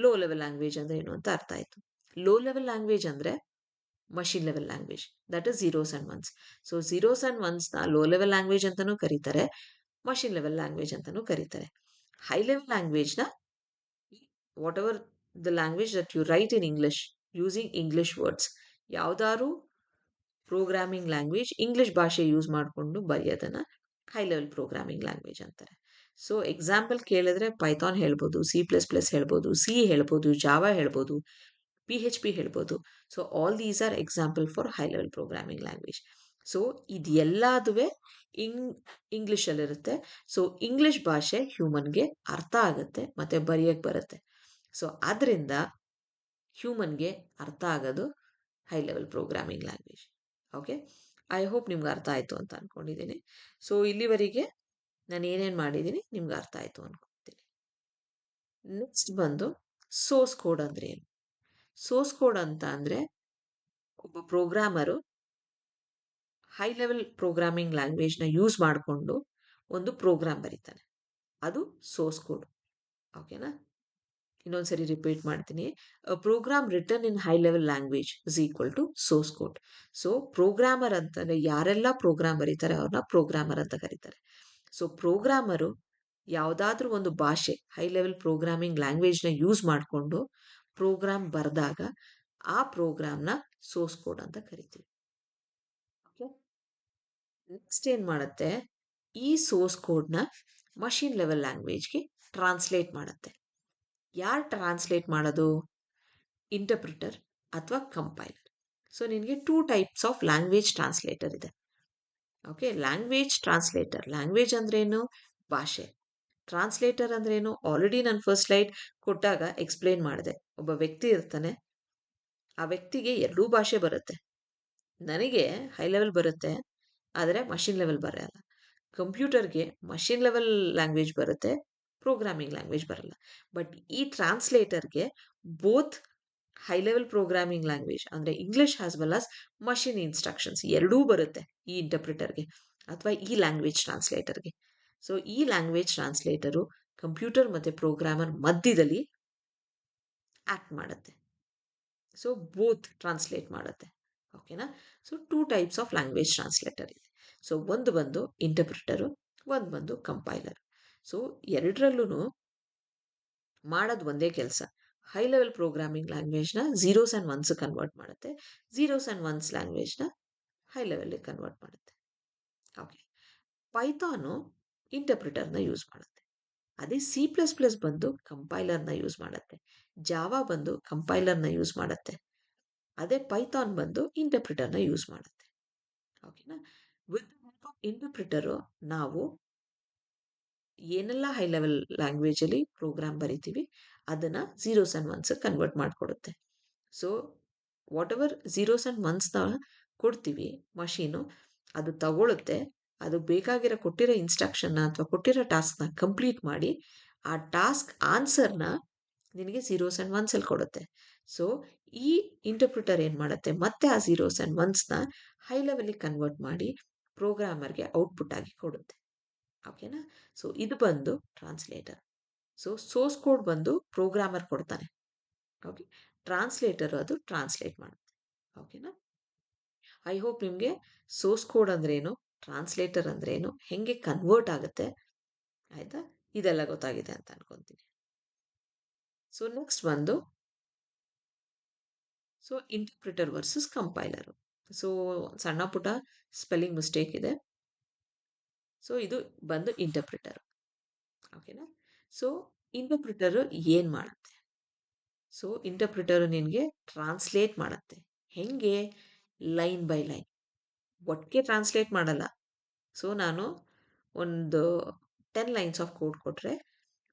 Speaker 1: ಲೋ ಲೆವೆಲ್ ಲ್ಯಾಂಗ್ವೇಜ್ ಅಂದ್ರೇನು ಅಂತ ಅರ್ಥ ಆಯಿತು. ಲೋ ಲೆವೆಲ್ ಲ್ಯಾಂಗ್ವೇಜ್ ಅಂದರೆ machine level language, that is zeros and ones. So zeros and ಒನ್ಸ್ನ ಲೋ ಲೆವೆಲ್ ಲ್ಯಾಂಗ್ವೇಜ್ ಅಂತಲೂ ಕರೀತಾರೆ, ಮಷಿನ್ ಲೆವೆಲ್ ಲ್ಯಾಂಗ್ವೇಜ್ ಅಂತಲೂ ಕರೀತಾರೆ. ಹೈ ಲೆವೆಲ್ ಲ್ಯಾಂಗ್ವೇಜ್ನ whatever the language that you write in English using English words, ಯಾವುದಾದ್ರು ಪ್ರೋಗ್ರಾಮಿಂಗ್ ಲ್ಯಾಂಗ್ವೇಜ್ ಇಂಗ್ಲಿಷ್ ಭಾಷೆ ಯೂಸ್ ಮಾಡಿಕೊಂಡು ಬರೆಯೋದನ್ನು ಹೈ ಲೆವೆಲ್ ಪ್ರೋಗ್ರಾಮಿಂಗ್ ಲ್ಯಾಂಗ್ವೇಜ್ ಅಂತಾರೆ. ಸೊ ಎಕ್ಸಾಂಪಲ್ ಕೇಳಿದ್ರೆ ಪೈಥಾನ್ ಹೇಳ್ಬೋದು, C++ ಹೇಳ್ಬೋದು, ಸಿ ಹೇಳ್ಬೋದು, ಜಾವಾ ಹೇಳ್ಬೋದು, PHP ಹೇಳ್ಬೋದು. So all these are example for high level programming language. So ಇದೆಲ್ಲದುವೆ ಇಂಗ್ಲೀಷಲ್ಲಿರುತ್ತೆ. ಸೊ ಇಂಗ್ಲಿಷ್ ಭಾಷೆ ಹ್ಯೂಮನ್ಗೆ ಅರ್ಥ ಆಗುತ್ತೆ ಮತ್ತು ಬರೆಯೋಕ್ಕೆ ಬರುತ್ತೆ. ಸೊ ಆದ್ದರಿಂದ ಹ್ಯೂಮನ್ಗೆ ಅರ್ಥ ಆಗೋದು high level programming language. Okay, I hope ನಿಮ್ಗೆ ಅರ್ಥ ಆಯಿತು ಅಂತ ಅಂದ್ಕೊಂಡಿದ್ದೀನಿ. ಸೊ ಇಲ್ಲಿವರೆಗೆ ನಾನು ಏನೇನು ಮಾಡಿದ್ದೀನಿ ನಿಮ್ಗೆ ಅರ್ಥ ಆಯಿತು ಅಂದ್ಕೊಳ್ತೀನಿ. ನೆಕ್ಸ್ಟ್ ಬಂದು ಸೋರ್ಸ್ ಕೋಡ್ ಅಂದರೆ ಏನು? ಸೋರ್ಸ್ ಕೋಡ್ ಅಂತ ಅಂದರೆ ಒಬ್ಬ ಪ್ರೋಗ್ರಾಮರು ಹೈ ಲೆವೆಲ್ ಪ್ರೋಗ್ರಾಮಿಂಗ್ ಲ್ಯಾಂಗ್ವೇಜ್ನ ಯೂಸ್ ಮಾಡಿಕೊಂಡು ಒಂದು ಪ್ರೋಗ್ರಾಮ್ ಬರೀತಾನೆ, ಅದು ಸೋರ್ಸ್ ಕೋಡ್. ಓಕೆನಾ? ಇನ್ನೊಂದ್ಸರಿ ರಿಪೀಟ್ ಮಾಡ್ತೀನಿ. Program written in high level language is equal to source code. So programmer ಅಂತಂದರೆ ಯಾರೆಲ್ಲ ಪ್ರೋಗ್ರಾಮ್ ಬರೀತಾರೆ ಅವ್ರನ್ನ ಪ್ರೋಗ್ರಾಮರ್ ಅಂತ ಕರೀತಾರೆ. ಸೊ ಪ್ರೋಗ್ರಾಮರು ಯಾವುದಾದ್ರೂ ಒಂದು ಭಾಷೆ ಹೈ ಲೆವೆಲ್ ಪ್ರೋಗ್ರಾಮಿಂಗ್ ಲ್ಯಾಂಗ್ವೇಜ್ನ ಯೂಸ್ ಮಾಡಿಕೊಂಡು ಪ್ರೋಗ್ರಾಮ್ ಬರೆದಾಗ ಆ ಪ್ರೋಗ್ರಾಮ್ನ ಸೋರ್ಸ್ ಕೋಡ್ ಅಂತ ಕರಿತೀವಿ. ಓಕೆ, ನೆಕ್ಸ್ಟ್ ಏನು ಮಾಡುತ್ತೆ, ಈ ಸೋರ್ಸ್ ಕೋಡ್ನ ಮಷಿನ್ ಲೆವೆಲ್ ಲ್ಯಾಂಗ್ವೇಜ್ಗೆ ಟ್ರಾನ್ಸ್ಲೇಟ್ ಮಾಡುತ್ತೆ. ಯಾರು ಟ್ರಾನ್ಸ್ಲೇಟ್ ಮಾಡೋದು? ಇಂಟರ್ಪ್ರಿಟರ್ ಅಥವಾ ಕಂಪೈಲರ್. ಸೊ ನಿನಗೆ 2 ಟೈಪ್ಸ್ ಆಫ್ ಲ್ಯಾಂಗ್ವೇಜ್ ಟ್ರಾನ್ಸ್ಲೇಟರ್ ಇದೆ. ಓಕೆ, ಲ್ಯಾಂಗ್ವೇಜ್ ಟ್ರಾನ್ಸ್ಲೇಟರ್, ಲ್ಯಾಂಗ್ವೇಜ್ ಅಂದ್ರೇನು? ಭಾಷೆ. ಟ್ರಾನ್ಸ್ಲೇಟರ್ ಅಂದ್ರೇನು? ಆಲ್ರೆಡಿ ನಾನು ಫಸ್ಟ್ ಸ್ಲೈಡ್ ಕೊಟ್ಟಾಗ ಎಕ್ಸ್ಪ್ಲೇನ್ ಮಾಡಿದೆ. ಒಬ್ಬ ವ್ಯಕ್ತಿ ಇರ್ತಾನೆ, ಆ ವ್ಯಕ್ತಿಗೆ 2 ಭಾಷೆ ಬರುತ್ತೆ. ನನಗೆ ಹೈ ಲೆವೆಲ್ ಬರುತ್ತೆ, ಆದರೆ ಮಷಿನ್ ಲೆವೆಲ್ ಬರಲ್ಲ. ಕಂಪ್ಯೂಟರ್ಗೆ ಮಷಿನ್ ಲೆವೆಲ್ ಲ್ಯಾಂಗ್ವೇಜ್ ಬರುತ್ತೆ, ಪ್ರೋಗ್ರಾಮಿಂಗ್ ಲ್ಯಾಂಗ್ವೇಜ್ ಬರಲ್ಲ. ಬಟ್ ಈ ಟ್ರಾನ್ಸ್ಲೇಟರ್ಗೆ both high level programming language ಅಂದರೆ English as well as machine instructions ಎರಡೂ ಬರುತ್ತೆ ಈ ಇಂಟರ್ಪ್ರಿಟರ್ಗೆ ಅಥವಾ ಈ ಲ್ಯಾಂಗ್ವೇಜ್ ಟ್ರಾನ್ಸ್ಲೇಟರ್ಗೆ. ಸೊ ಈ ಲ್ಯಾಂಗ್ವೇಜ್ ಟ್ರಾನ್ಸ್ಲೇಟರು ಕಂಪ್ಯೂಟರ್ ಮತ್ತು ಪ್ರೋಗ್ರಾಮರ್ ಮಧ್ಯದಲ್ಲಿ ಆ್ಯಕ್ಟ್ ಮಾಡುತ್ತೆ. ಸೊ ಬೋತ್ ಟ್ರಾನ್ಸ್ಲೇಟ್ ಮಾಡುತ್ತೆ. ಓಕೆನಾ? So 2 types of language translator ಇದೆ. ಸೊ ಒಂದು ಬಂದು ಇಂಟರ್ಪ್ರಿಟರು, ಒಂದು ಬಂದು ಕಂಪೈಲರ್. ಸೊ ಎರಡರಲ್ಲೂ ಮಾಡೋದು ಒಂದೇ ಕೆಲಸ. ಹೈ ಲೆವೆಲ್ ಪ್ರೋಗ್ರಾಮಿಂಗ್ ಲ್ಯಾಂಗ್ವೇಜ್ನ ಝೀರೋಸ್ ಆ್ಯಂಡ್ ಒನ್ಸ್ ಕನ್ವರ್ಟ್ ಮಾಡುತ್ತೆ, ಝೀರೋಸ್ ಆ್ಯಂಡ್ ಒನ್ಸ್ ಲ್ಯಾಂಗ್ವೇಜ್ನ ಹೈ ಲೆವೆಲ್ಗೆ ಕನ್ವರ್ಟ್ ಮಾಡುತ್ತೆ. ಓಕೆ, ಪೈಥಾನು ಇಂಟರ್ಪ್ರಿಟರ್ನ ಯೂಸ್ ಮಾಡುತ್ತೆ. ಅದೇ C++ ಬಂದು ಕಂಪೈಲರ್ನ ಯೂಸ್ ಮಾಡುತ್ತೆ. ಜಾವಾ ಬಂದು ಕಂಪೈಲರ್ನ ಯೂಸ್ ಮಾಡುತ್ತೆ. ಅದೇ ಪೈಥಾನ್ ಬಂದು ಇಂಟರ್ಪ್ರಿಟರ್ನ ಯೂಸ್ ಮಾಡುತ್ತೆ. ಓಕೆನಾ? ವಿತ್ ಇಂಟರ್ಪ್ರಿಟರು ನಾವು ಏನೆಲ್ಲ ಹೈ ಲೆವೆಲ್ ಲ್ಯಾಂಗ್ವೇಜಲ್ಲಿ ಪ್ರೋಗ್ರಾಮ್ ಬರಿತೀವಿ ಅದನ್ನು ಝೀರೋಸ್ ಆ್ಯಂಡ್ ಒನ್ಸ್ ಕನ್ವರ್ಟ್ ಮಾಡಿಕೊಡುತ್ತೆ. So whatever zeros and ಒನ್ಸ್ನ ಕೊಡ್ತೀವಿ ಮಷೀನು ಅದು ತಗೊಳುತ್ತೆ, ಅದು ಬೇಕಾಗಿರೋ ಕೊಟ್ಟಿರೋ ಇನ್ಸ್ಟ್ರಕ್ಷನ್ನ ಅಥವಾ ಕೊಟ್ಟಿರೋ ಟಾಸ್ಕ್ನ ಕಂಪ್ಲೀಟ್ ಮಾಡಿ ಆ ಟಾಸ್ಕ್ ಆನ್ಸರ್ನ ನಿನಗೆ ಝೀರೋಸ್ ಆ್ಯಂಡ್ ಒನ್ಸಲ್ಲಿ ಕೊಡುತ್ತೆ. ಸೊ ಈ ಇಂಟರ್ಪ್ರಿಟರ್ ಏನು ಮಾಡುತ್ತೆ, ಮತ್ತೆ ಆ ಝೀರೋಸ್ ಆ್ಯಂಡ್ ಒನ್ಸ್ನ ಹೈ ಲೆವೆಲಿಗೆ ಕನ್ವರ್ಟ್ ಮಾಡಿ ಪ್ರೋಗ್ರಾಮರ್ಗೆ ಔಟ್ಪುಟ್ ಆಗಿ ಕೊಡುತ್ತೆ. ಓಕೆನಾ? ಸೊ ಇದು ಬಂದು ಟ್ರಾನ್ಸ್ಲೇಟರ್. ಸೊ ಸೋರ್ಸ್ ಕೋಡ್ ಬಂದು ಪ್ರೋಗ್ರಾಮರ್ ಕೊಡ್ತಾನೆ. ಓಕೆ, ಟ್ರಾನ್ಸ್ಲೇಟರ್ ಅದು ಟ್ರಾನ್ಸ್ಲೇಟ್ ಮಾಡುತ್ತೆ. ಓಕೆನಾ? ಐ ಹೋಪ್ ನಿಮಗೆ ಸೋರ್ಸ್ ಕೋಡ್ ಅಂದ್ರೇನು, ಟ್ರಾನ್ಸ್ಲೇಟರ್ ಅಂದ್ರೇನು, ಹೆಂಗೆ ಕನ್ವರ್ಟ್ ಆಗುತ್ತೆ, ಆಯಿತಾ, ಇದೆಲ್ಲ ಗೊತ್ತಾಗಿದೆ ಅಂತ ಅನ್ಕೊತೀನಿ. ಸೊ ನೆಕ್ಸ್ಟ್ ಬಂದು ಇಂಟರ್ಪ್ರಿಟರ್ ವರ್ಸಸ್ ಕಂಪೈಲರು. ಸೊ ಸಣ್ಣ ಪುಟ್ಟ ಸ್ಪೆಲ್ಲಿಂಗ್ ಮಿಸ್ಟೇಕ್ ಇದೆ. ಸೊ ಇದು ಬಂದು ಇಂಟರ್ಪ್ರಿಟರ್. ಓಕೆನಾ? ಸೊ ಇಂಟರ್ಪ್ರಿಟರ್ ಏನು ಮಾಡುತ್ತೆ? ಸೊ ಇಂಟರ್ಪ್ರಿಟರ್ ನಿನಗೆ ಟ್ರಾನ್ಸ್ಲೇಟ್ ಮಾಡುತ್ತೆ. ಹೆಂಗೆ? ಲೈನ್ ಬೈ ಲೈನ್, ಒಟ್ಟಿಗೆ ಟ್ರಾನ್ಸ್ಲೇಟ್ ಮಾಡಲ್ಲ. ಸೊ ನಾನು ಒಂದು 10 ಲೈನ್ಸ್ ಆಫ್ ಕೋಡ್ ಕೊಟ್ಟರೆ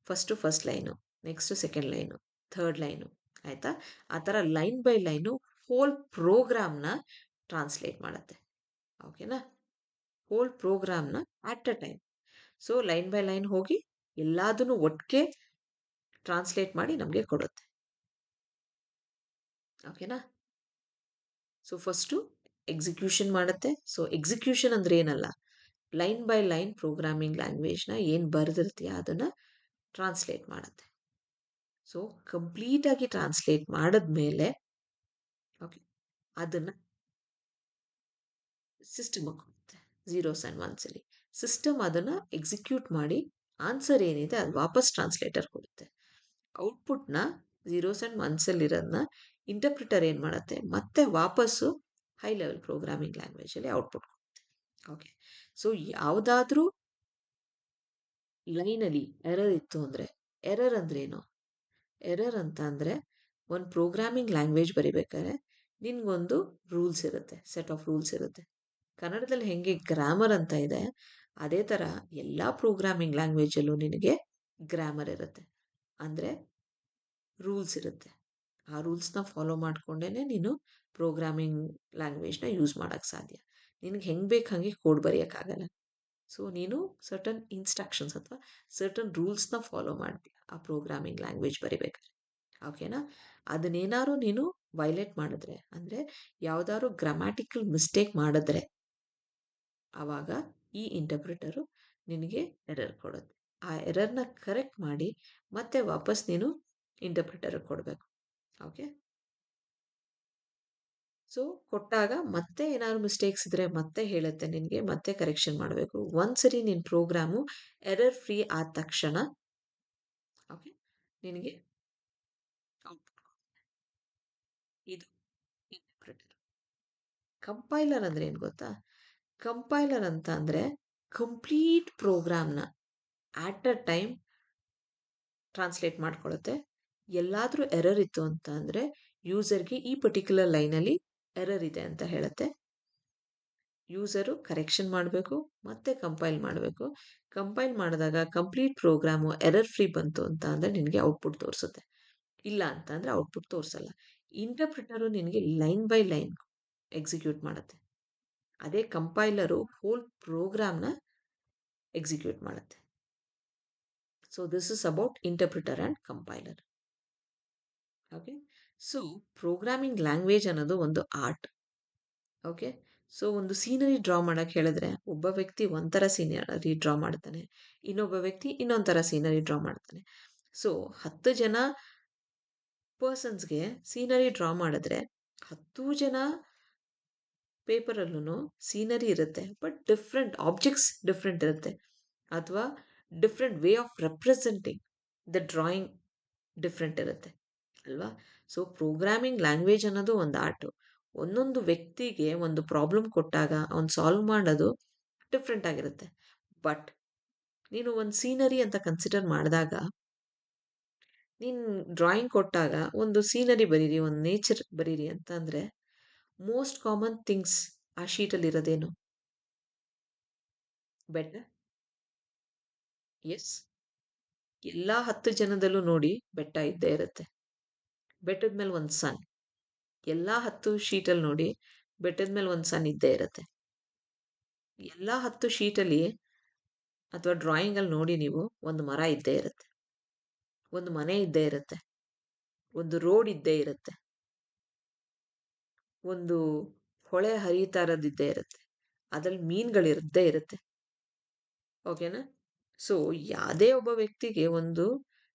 Speaker 1: first line, next second line, third line, ಆಯಿತಾ, ಆ ಥರ ಲೈನ್ ಬೈ ಲೈನು ಹೋಲ್ ಪ್ರೋಗ್ರಾಮ್ನ ಟ್ರಾನ್ಸ್ಲೇಟ್ ಮಾಡುತ್ತೆ. ಓಕೆನಾ? ಹೋಲ್ ಪ್ರೋಗ್ರಾಮ್ನ at a time. So line by line ಹೋಗಿ ಎಲ್ಲದನ್ನು ಒಟ್ಟಿಗೆ ಟ್ರಾನ್ಸ್ಲೇಟ್ ಮಾಡಿ ನಮಗೆ ಕೊಡುತ್ತೆ. ಓಕೆನಾ? ಸೊ ಫಸ್ಟು ಎಕ್ಸಿಕ್ಯೂಷನ್ ಮಾಡುತ್ತೆ. ಸೊ ಎಕ್ಸಿಕ್ಯೂಷನ್ ಅಂದರೆ ಏನಲ್ಲ, ಲೈನ್ ಬೈ ಲೈನ್ ಪ್ರೋಗ್ರಾಮಿಂಗ್ ಲ್ಯಾಂಗ್ವೇಜ್ನ ಏನು ಬರೆದಿರ್ತೀಯ ಅದನ್ನು ಟ್ರಾನ್ಸ್ಲೇಟ್ ಮಾಡುತ್ತೆ. ಸೊ ಕಂಪ್ಲೀಟಾಗಿ ಟ್ರಾನ್ಸ್ಲೇಟ್ ಮಾಡಿದ್ಮೇಲೆ ಓಕೆ ಅದನ್ನು ಸಿಸ್ಟಮ್ಗೆ ಕೊಡುತ್ತೆ ಝೀರೋಸ್ ಆ್ಯಂಡ್ ಒನ್ಸಲ್ಲಿ. ಸಿಸ್ಟಮ್ ಅದನ್ನು ಎಕ್ಸಿಕ್ಯೂಟ್ ಮಾಡಿ ಆನ್ಸರ್ ಏನಿದೆ ಅದು ವಾಪಸ್ ಟ್ರಾನ್ಸ್ಲೇಟರ್ ಕೊಡುತ್ತೆ. ಔಟ್ಪುಟ್ನ ಝೀರೋಸ್ ಆ್ಯಂಡ್ ಒನ್ಸಲ್ಲಿರೋದನ್ನ ಇಂಟರ್ಪ್ರಿಟರ್ ಏನು ಮಾಡುತ್ತೆ, ಮತ್ತೆ ವಾಪಸ್ಸು ಹೈ ಲೆವೆಲ್ ಪ್ರೋಗ್ರಾಮಿಂಗ್ ಲ್ಯಾಂಗ್ವೇಜಲ್ಲಿ ಔಟ್ಪುಟ್ ಕೊಡುತ್ತೆ. ಓಕೆ, ಸೊ ಯಾವುದಾದ್ರೂ ಲೈನಲ್ಲಿ ಎರರ್ ಇತ್ತು ಅಂದರೆ, ಎರರ್ ಅಂದ್ರೇನು? ಎರರ್ ಅಂತ ಅಂದರೆ ಒಂದು ಪ್ರೋಗ್ರಾಮಿಂಗ್ ಲ್ಯಾಂಗ್ವೇಜ್ ಬರಿಬೇಕಾದ್ರೆ ನಿನ್ಗೊಂದು ರೂಲ್ಸ್ ಇರುತ್ತೆ, ಸೆಟ್ ಆಫ್ ರೂಲ್ಸ್ ಇರುತ್ತೆ. ಕನ್ನಡದಲ್ಲಿ ಹೆಂಗೆ ಗ್ರಾಮರ್ ಅಂತ ಇದೆ, ಅದೇ ಥರ ಎಲ್ಲ ಪ್ರೋಗ್ರಾಮಿಂಗ್ ಲ್ಯಾಂಗ್ವೇಜಲ್ಲೂ ನಿನಗೆ ಗ್ರಾಮರ್ ಇರುತ್ತೆ, ಅಂದರೆ ರೂಲ್ಸ್ ಇರುತ್ತೆ. ಆ ರೂಲ್ಸ್ನ ಫಾಲೋ ಮಾಡಿಕೊಂಡೇ ನೀನು ಪ್ರೋಗ್ರಾಮಿಂಗ್ ಲ್ಯಾಂಗ್ವೇಜ್ನ ಯೂಸ್ ಮಾಡೋಕ್ಕೆ ಸಾಧ್ಯ. ನಿನಗೆ ಹೆಂಗೆ ಬೇಕು ಹಾಗೆ ಕೋಡ್ ಬರೆಯೋಕ್ಕಾಗಲ್ಲ. ಸೊ ನೀನು ಸರ್ಟನ್ ಇನ್ಸ್ಟ್ರಕ್ಷನ್ಸ್ ಅಥವಾ ಸರ್ಟನ್ ರೂಲ್ಸ್ನ ಫಾಲೋ ಮಾಡ್ತೀಯ ಆ ಪ್ರೋಗ್ರಾಮಿಂಗ್ ಲ್ಯಾಂಗ್ವೇಜ್ ಬರಿಬೇಕಾದ್ರೆ. ಓಕೆನಾ? ಅದನ್ನೇನಾದ್ರು ನೀನು ವೈಲೇಟ್ ಮಾಡಿದ್ರೆ, ಅಂದರೆ ಯಾವುದಾದ್ರು ಗ್ರಾಮ್ಯಾಟಿಕಲ್ ಮಿಸ್ಟೇಕ್ ಮಾಡಿದ್ರೆ, ಆವಾಗ ಈ ಇಂಟರ್ಪ್ರಿಟರು ನಿನಗೆ ಎರರ್ ಕೊಡುತ್ತೆ. ಆ ಎರರ್ನ ಕರೆಕ್ಟ್ ಮಾಡಿ ಮತ್ತೆ ವಾಪಸ್ ನೀನು ಇಂಟರ್ಪ್ರಿಟರ್ಗೆ ಕೊಡಬೇಕು. ಓಕೆ, ಸೊ ಕೊಟ್ಟಾಗ ಮತ್ತೆ ಏನಾದ್ರು ಮಿಸ್ಟೇಕ್ಸ್ ಇದ್ದರೆ ಮತ್ತೆ ಹೇಳುತ್ತೆ ನಿನಗೆ, ಮತ್ತೆ ಕರೆಕ್ಷನ್ ಮಾಡಬೇಕು. ಒಂದ್ಸರಿ ನಿನ್ನ ಪ್ರೋಗ್ರಾಮು ಎರರ್ ಫ್ರೀ ಆದ ತಕ್ಷಣ ಓಕೆ ನಿನಗೆ ಔಟ್ಪುಟ್. ಇದು ಇಂಟರ್ಪ್ರಿಟರ್. ಕಂಪೈಲರ್ ಅಂದರೆ ಏನು ಗೊತ್ತಾ? ಕಂಪೈಲರ್ ಅಂತ ಅಂದರೆ ಕಂಪ್ಲೀಟ್ ಪ್ರೋಗ್ರಾಮ್ನ ಆಟ್ ಅ ಟೈಮ್ ಟ್ರಾನ್ಸ್ಲೇಟ್ ಮಾಡ್ಕೊಳ್ಳುತ್ತೆ. ಎಲ್ಲಾದರೂ ಎರರ್ ಇತ್ತು ಅಂತ ಅಂದರೆ ಯೂಸರ್ಗೆ ಈ ಪರ್ಟಿಕ್ಯುಲರ್ ಲೈನಲ್ಲಿ ಎರರ್ ಇದೆ ಅಂತ ಹೇಳುತ್ತೆ. ಯೂಸರು ಕರೆಕ್ಷನ್ ಮಾಡಬೇಕು, ಮತ್ತೆ ಕಂಪೈಲ್ ಮಾಡಬೇಕು. ಕಂಪೈಲ್ ಮಾಡಿದಾಗ ಕಂಪ್ಲೀಟ್ ಪ್ರೋಗ್ರಾಮು ಎರರ್ ಫ್ರೀ ಬಂತು ಅಂತ ಅಂದರೆ ನಿನಗೆ ಔಟ್ಪುಟ್ ತೋರಿಸುತ್ತೆ. ಇಲ್ಲ ಅಂತ ಅಂದರೆ ಔಟ್ಪುಟ್ ತೋರಿಸಲ್ಲ. ಇಂಟರ್ಪ್ರಿಟರು ನಿನಗೆ ಲೈನ್ ಬೈ ಲೈನ್ ಎಕ್ಸಿಕ್ಯೂಟ್ ಮಾಡುತ್ತೆ. ಅದೇ ಕಂಪೈಲರು ಹೋಲ್ ಪ್ರೋಗ್ರಾಮ್ನ ಎಕ್ಸಿಕ್ಯೂಟ್ ಮಾಡುತ್ತೆ. So this is about interpreter and compiler. Okay, so programming language ಅನ್ನೋದು ಒಂದು ಆರ್ಟ್. ಓಕೆ, ಸೊ ಒಂದು ಸೀನರಿ ಡ್ರಾ ಮಾಡೋಕ್ಕೆ ಹೇಳಿದ್ರೆ ಒಬ್ಬ ವ್ಯಕ್ತಿ ಒಂಥರ ಸೀನರಿ ಡ್ರಾ ಮಾಡ್ತಾನೆ, ಇನ್ನೊಬ್ಬ ವ್ಯಕ್ತಿ ಇನ್ನೊಂಥರ ಸೀನರಿ ಡ್ರಾ ಮಾಡ್ತಾನೆ. ಸೊ 10 ಜನ ಪರ್ಸನ್ಸ್ಗೆ ಸೀನರಿ ಡ್ರಾ ಮಾಡಿದ್ರೆ 10 ಜನ ಪೇಪರಲ್ಲೂ ಸೀನರಿ ಇರುತ್ತೆ, ಬಟ್ ಡಿಫ್ರೆಂಟ್ ಆಬ್ಜೆಕ್ಟ್ಸ್ ಡಿಫ್ರೆಂಟ್ ಇರುತ್ತೆ, ಅಥವಾ different way of representing the drawing different ಇರುತ್ತೆ ಅಲ್ವಾ? ಸೊ ಪ್ರೋಗ್ರಾಮಿಂಗ್ ಲ್ಯಾಂಗ್ವೇಜ್ ಅನ್ನೋದು ಒಂದು ಆರ್ಟು. ಒಂದೊಂದು ವ್ಯಕ್ತಿಗೆ ಒಂದು ಪ್ರಾಬ್ಲಮ್ ಕೊಟ್ಟಾಗ ಅವ್ನು ಸಾಲ್ವ್ ಮಾಡೋದು ಡಿಫ್ರೆಂಟ್ ಆಗಿರುತ್ತೆ. ಬಟ್ ನೀನು ಒಂದು ಸೀನರಿ ಅಂತ ಕನ್ಸಿಡರ್ ಮಾಡಿದಾಗ, ನೀನು ಡ್ರಾಯಿಂಗ್ ಕೊಟ್ಟಾಗ ಒಂದು ಸೀನರಿ ಬರೀರಿ, ಒಂದು ನೇಚರ್ ಬರೀರಿ ಅಂತ ಅಂದರೆ ಮೋಸ್ಟ್ ಕಾಮನ್ ಥಿಂಗ್ಸ್ ಆ ಶೀಟಲ್ಲಿ ಇರೋದೇನು? ಬೆಟ್ಟ. ಎಸ್. ಎಲ್ಲ 10 ಜನದಲ್ಲೂ ನೋಡಿ ಬೆಟ್ಟ ಇದ್ದೇ ಇರುತ್ತೆ. ಬೆಟ್ಟದ ಮೇಲೆ ಒಂದು ಸನ್. ಎಲ್ಲ 10 ಶೀಟಲ್ಲಿ ನೋಡಿ ಬೆಟ್ಟದ ಮೇಲೆ ಒಂದು ಸನ್ ಇದ್ದೇ ಇರುತ್ತೆ. ಎಲ್ಲ 10 ಶೀಟಲ್ಲಿ ಅಥವಾ ಡ್ರಾಯಿಂಗಲ್ಲಿ ನೋಡಿ ನೀವು ಒಂದು ಮರ ಇದ್ದೇ ಇರುತ್ತೆ, ಒಂದು ಮನೆ ಇದ್ದೇ ಇರುತ್ತೆ, ಒಂದು ರೋಡ್ ಇದ್ದೇ ಇರುತ್ತೆ, ಒಂದು ಹೊಳೆ ಹರಿತಾ ಇರೋದಿದ್ದೇ ಇರುತ್ತೆ, ಅದ್ರಲ್ಲಿ ಮೀನುಗಳಿದ್ದೇ ಇರುತ್ತೆ. ಓಕೆನಾ? ಸೊ ಯಾವುದೇ ಒಬ್ಬ ವ್ಯಕ್ತಿಗೆ ಒಂದು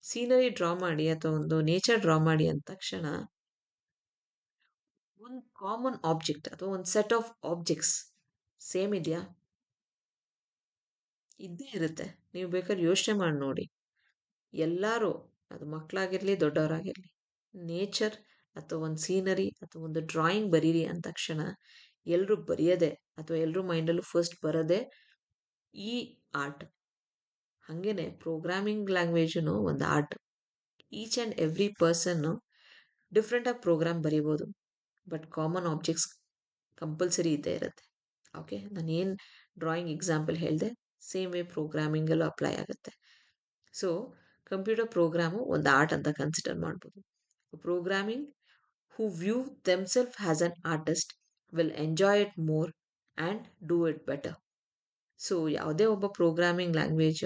Speaker 1: ಸೀನರಿ ಡ್ರಾ ಮಾಡಿ ಅಥವಾ ಒಂದು ನೇಚರ್ ಡ್ರಾ ಮಾಡಿ ಅಂದ ತಕ್ಷಣ ಒಂದು ಕಾಮನ್ ಆಬ್ಜೆಕ್ಟ್ ಅಥವಾ ಒಂದು ಸೆಟ್ ಆಫ್ ಆಬ್ಜೆಕ್ಟ್ಸ್ ಸೇಮ್ ಇದೆಯಾ? ಇದ್ದೇ ಇರುತ್ತೆ. ನೀವು ಬೇಕಾದ್ರೆ ಯೋಚನೆ ಮಾಡಿ ನೋಡಿ. ಎಲ್ಲರೂ, ಅದು ಮಕ್ಕಳಾಗಿರಲಿ ದೊಡ್ಡವರಾಗಿರಲಿ, ನೇಚರ್ ಅಥವಾ ಒಂದು ಸೀನರಿ ಅಥವಾ ಒಂದು ಡ್ರಾಯಿಂಗ್ ಬರೀರಿ ಅಂದ ತಕ್ಷಣ ಎಲ್ಲರೂ ಬರೆಯೋದೆ ಅಥವಾ ಎಲ್ಲರೂ ಮೈಂಡಲ್ಲೂ ಫಸ್ಟ್ ಬರೋದೇ ಈ ಆರ್ಟ್. ಹಾಗೇನೆ ಪ್ರೋಗ್ರಾಮಿಂಗ್ ಲ್ಯಾಂಗ್ವೇಜೂ ಒಂದು ಆರ್ಟ್. ಈಚ್ ಆ್ಯಂಡ್ ಎವ್ರಿ ಪರ್ಸನ್ನು ಡಿಫ್ರೆಂಟಾಗಿ ಪ್ರೋಗ್ರಾಮ್ ಬರೀಬೋದು, ಬಟ್ ಕಾಮನ್ ಆಬ್ಜೆಕ್ಟ್ಸ್ ಕಂಪಲ್ಸರಿ ಇದ್ದೇ ಇರುತ್ತೆ. ಓಕೆ, ನಾನು ಏನು ಡ್ರಾಯಿಂಗ್ ಎಕ್ಸಾಂಪಲ್ ಹೇಳಿದೆ ಸೇಮ್ ವೇ ಪ್ರೋಗ್ರಾಮಿಂಗಲ್ಲೂ ಅಪ್ಲೈ ಆಗುತ್ತೆ. ಸೊ ಕಂಪ್ಯೂಟರ್ ಪ್ರೋಗ್ರಾಮು ಒಂದು ಆರ್ಟ್ ಅಂತ ಕನ್ಸಿಡರ್ ಮಾಡ್ಬೋದು. Programming who view themself has an artist will enjoy it more and do it better. So ಯಾವುದೇ ಒಬ್ಬ ಪ್ರೋಗ್ರಾಮಿಂಗ್ ಲ್ಯಾಂಗ್ವೇಜ್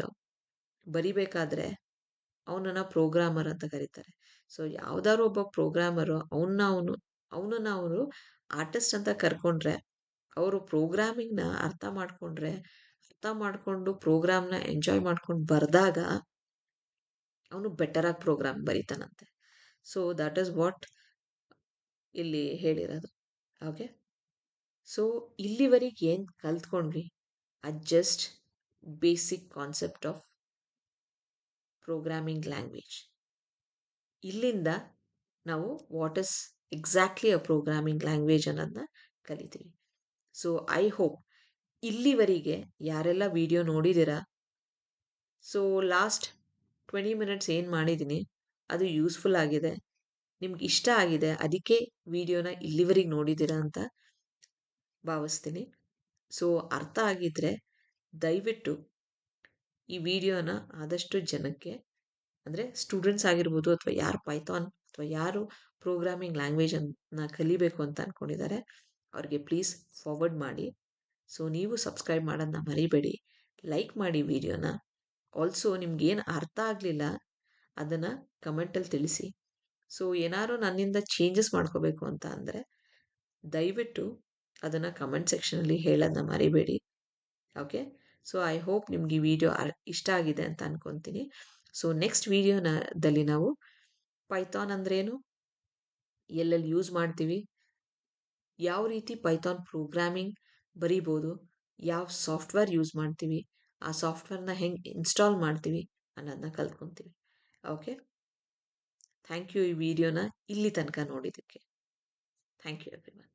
Speaker 1: ಬರಿಬೇಕಾದ್ರೆ ಅವನನ್ನು ಪ್ರೋಗ್ರಾಮರ್ ಅಂತ ಕರೀತಾರೆ. ಸೊ ಯಾವುದಾದ್ರು ಒಬ್ಬ ಪ್ರೋಗ್ರಾಮರು ಅವನನ್ನು ಅವರು ಆರ್ಟಿಸ್ಟ್ ಅಂತ ಕರ್ಕೊಂಡ್ರೆ, ಅವರು ಪ್ರೋಗ್ರಾಮಿಂಗ್ನ ಅರ್ಥ ಮಾಡಿಕೊಂಡು ಪ್ರೋಗ್ರಾಮ್ನ ಎಂಜಾಯ್ ಮಾಡ್ಕೊಂಡು ಬರೆದಾಗ ಅವನು ಬೆಟರಾಗಿ ಪ್ರೋಗ್ರಾಮ್ ಬರೀತಾನಂತೆ. ಸೊ ದಟ್ ಈಸ್ ವಾಟ್ ಇಲ್ಲಿ ಹೇಳಿರೋದು. ಓಕೆ, ಸೊ ಇಲ್ಲಿವರೆಗೆ ಏನು ಕಲ್ತ್ಕೊಂಡ್ವಿ? Just basic concept of programming language. ಇಲ್ಲಿಂದ ನಾವು what is exactly a programming language ಅನ್ನೋದನ್ನ ಕಲಿತೀವಿ. ಸೊ ಐ ಹೋಪ್ ಇಲ್ಲಿವರೆಗೆ ಯಾರೆಲ್ಲ ವಿಡಿಯೋ ನೋಡಿದ್ದೀರಾ, ಸೊ ಲಾಸ್ಟ್ 20 ಮಿನಿಟ್ಸ್ ಏನು ಮಾಡಿದ್ದೀನಿ ಅದು ಯೂಸ್ಫುಲ್ ಆಗಿದೆ, ನಿಮ್ಗೆ ಇಷ್ಟ ಆಗಿದೆ, ಅದಕ್ಕೆ ವಿಡಿಯೋನ ಇಲ್ಲಿವರೆಗೆ ನೋಡಿದ್ದೀರಾ ಅಂತ ಭಾವಿಸ್ತೀನಿ. ಸೊ ಅರ್ಥ ಆಗಿದ್ದರೆ ದಯವಿಟ್ಟು ಈ ವಿಡಿಯೋನ ಆದಷ್ಟು ಜನಕ್ಕೆ, ಅಂದರೆ ಸ್ಟೂಡೆಂಟ್ಸ್ ಆಗಿರ್ಬೋದು ಅಥವಾ ಯಾರು ಪೈಥಾನ್ ಅಥವಾ ಯಾರು ಪ್ರೋಗ್ರಾಮಿಂಗ್ ಲ್ಯಾಂಗ್ವೇಜನ್ನು ಕಲಿಬೇಕು ಅಂತ ಅಂದ್ಕೊಂಡಿದ್ದಾರೆ ಅವ್ರಿಗೆ ಪ್ಲೀಸ್ ಫಾರ್ವರ್ಡ್ ಮಾಡಿ. ಸೊ ನೀವು ಸಬ್ಸ್ಕ್ರೈಬ್ ಮಾಡೋದನ್ನ ಮರಿಬೇಡಿ, ಲೈಕ್ ಮಾಡಿ ವಿಡಿಯೋನ. ಆಲ್ಸೋ ನಿಮ್ಗೇನು ಅರ್ಥ ಆಗಲಿಲ್ಲ ಅದನ್ನು ಕಮೆಂಟಲ್ಲಿ ತಿಳಿಸಿ. ಸೊ ಏನಾದ್ರು ನನ್ನಿಂದ ಚೇಂಜಸ್ ಮಾಡ್ಕೋಬೇಕು ಅಂತ ಅಂದರೆ ದಯವಿಟ್ಟು ಅದನ್ನು ಕಮೆಂಟ್ ಸೆಕ್ಷನಲ್ಲಿ ಹೇಳೋದನ್ನ ಮರಿಬೇಡಿ. ಓಕೆ, ಸೊ ಐ ಹೋಪ್ ನಿಮ್ಗೆ ಈ ವಿಡಿಯೋ ಇಷ್ಟ ಆಗಿದೆ ಅಂತ ಅಂದ್ಕೊತೀನಿ. ಸೊ ನೆಕ್ಸ್ಟ್ ವಿಡಿಯೋದಲ್ಲಿ ನಾವು ಪೈಥಾನ್ ಅಂದ್ರೇನು, ಎಲ್ಲೆಲ್ಲಿ ಯೂಸ್ ಮಾಡ್ತೀವಿ, ಯಾವ ರೀತಿ ಪೈಥಾನ್ ಪ್ರೋಗ್ರಾಮಿಂಗ್ ಬರೀಬೋದು, ಯಾವ ಸಾಫ್ಟ್ವೇರ್ ಯೂಸ್ ಮಾಡ್ತೀವಿ, ಆ ಸಾಫ್ಟ್ವೇರ್ನ ಹೆಂಗೆ ಇನ್ಸ್ಟಾಲ್ ಮಾಡ್ತೀವಿ ಅನ್ನೋದನ್ನ ಕಲ್ತ್ಕೊತೀವಿ. ಓಕೆ, ಥ್ಯಾಂಕ್ ಯು ಈ ವಿಡಿಯೋನ ಇಲ್ಲಿ ತನಕ ನೋಡಿದ್ದಕ್ಕೆ. Thank you everyone.